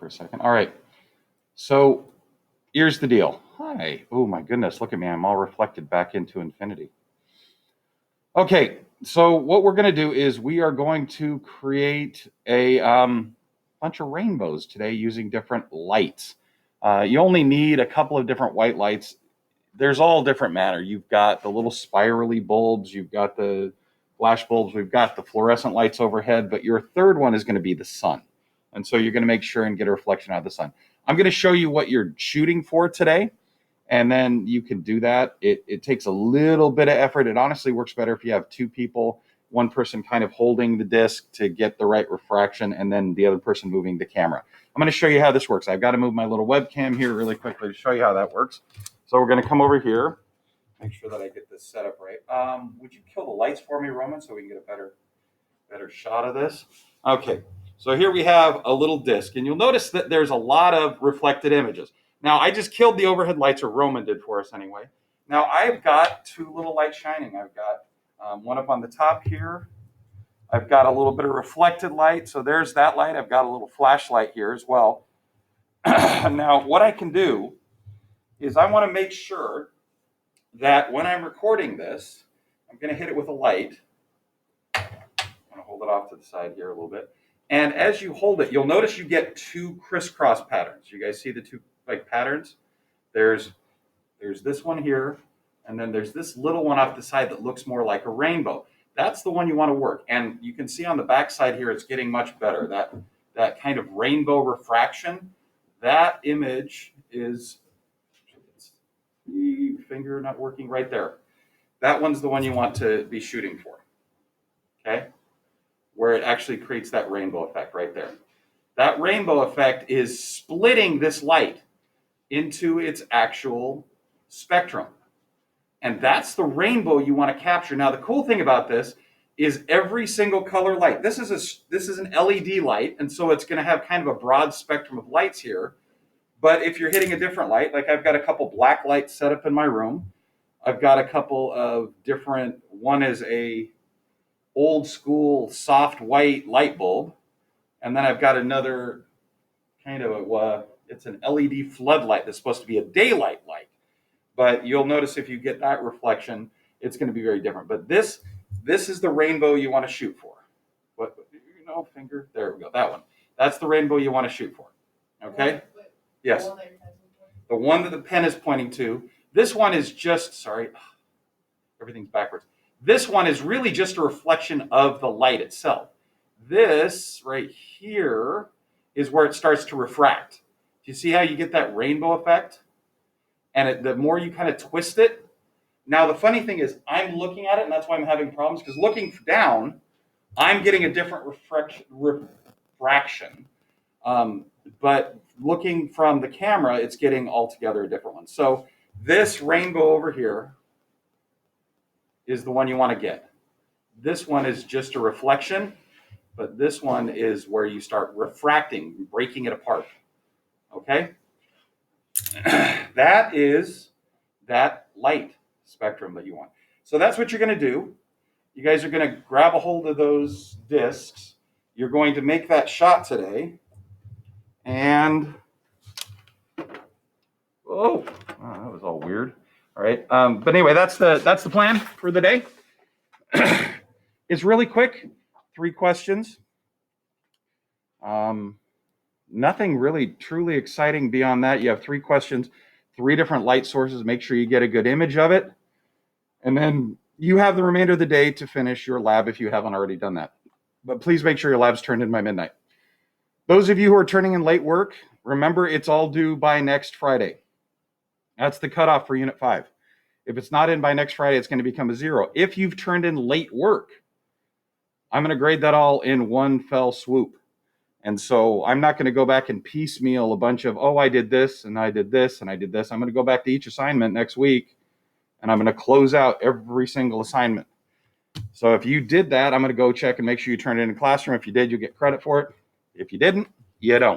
for a second. All right. So here's the deal. Hi. Oh my goodness. Look at me. I'm all reflected back into infinity. Okay. So what we're going to do is we are going to create a bunch of rainbows today using different lights. You only need a couple of different white lights. There's all different matter. You've got the little spirally bulbs. You've got the flash bulbs. We've got the fluorescent lights overhead. But your third one is going to be the sun. And so you're going to make sure and get a reflection out of the sun. I'm going to show you what you're shooting for today. And then you can do that. It takes a little bit of effort. It honestly works better if you have two people, one person kind of holding the disc to get the right refraction, and then the other person moving the camera. I'm going to show you how this works. I've got to move my little webcam here really quickly to show you how that works. So we're going to come over here, make sure that I get this set up right. Would you kill the lights for me, Roman, so we can get a better shot of this? Okay, so here we have a little disc, and you'll notice that there's a lot of reflected images. Now, I just killed the overhead lights, or Roman did for us anyway. Now, I've got two little lights shining. I've got one up on the top here. I've got a little bit of reflected light, so there's that light. I've got a little flashlight here as well. Now, what I can do is I want to make sure that when I'm recording this, I'm going to hit it with a light. I'm going to hold it off to the side here a little bit. And as you hold it, you'll notice you get two crisscross patterns. You guys see the two patterns? There's this one here, and then there's this little one off the side that looks more like a rainbow. That's the one you want to work. And you can see on the back side here, it's getting much better. That kind of rainbow refraction, that image is, finger not working right there. That one's the one you want to be shooting for, okay? Where it actually creates that rainbow effect right there. That rainbow effect is splitting this light into its actual spectrum. And that's the rainbow you want to capture. Now, the cool thing about this is every single color light. This is an LED light, and so it's going to have kind of a broad spectrum of lights here. But if you're hitting a different light, like I've got a couple black lights set up in my room. I've got a couple of different, one is a old school soft white light bulb. And then I've got another kind of it's an LED floodlight that's supposed to be a daylight light. But you'll notice if you get that reflection, it's going to be very different. But this is the rainbow you want to shoot for. Finger, there we go, that one. That's the rainbow you want to shoot for, okay? Yes. The one that the pen is pointing to. This one is just, sorry, everything's backwards. This one is really just a reflection of the light itself. This right here is where it starts to refract. Do you see how you get that rainbow effect? And the more you kind of twist it. Now, the funny thing is I'm looking at it, and that's why I'm having problems, because looking down, I'm getting a different refraction. But looking from the camera, it's getting altogether a different one. So this rainbow over here is the one you want to get. This one is just a reflection, but this one is where you start refracting, breaking it apart. Okay? That is that light spectrum that you want. So that's what you're going to do. You guys are going to grab a hold of those discs. You're going to make that shot today. And, that was all weird. All right. But anyway, that's the plan for the day. It's really quick. 3 questions. Nothing really truly exciting beyond that. You have 3 questions, 3 different light sources. Make sure you get a good image of it. And then you have the remainder of the day to finish your lab if you haven't already done that. But please make sure your lab's turned in by midnight. Those of you who are turning in late work, remember it's all due by next Friday. That's the cutoff for Unit 5. If it's not in by next Friday, it's going to become a 0. If you've turned in late work, I'm going to grade that all in one fell swoop. And so I'm not going to go back and piecemeal a bunch of, I did this, and I did this, and I did this. I'm going to go back to each assignment next week, and I'm going to close out every single assignment. So if you did that, I'm going to go check and make sure you turned it in the classroom. If you did, you'll get credit for it. If you didn't, you don't.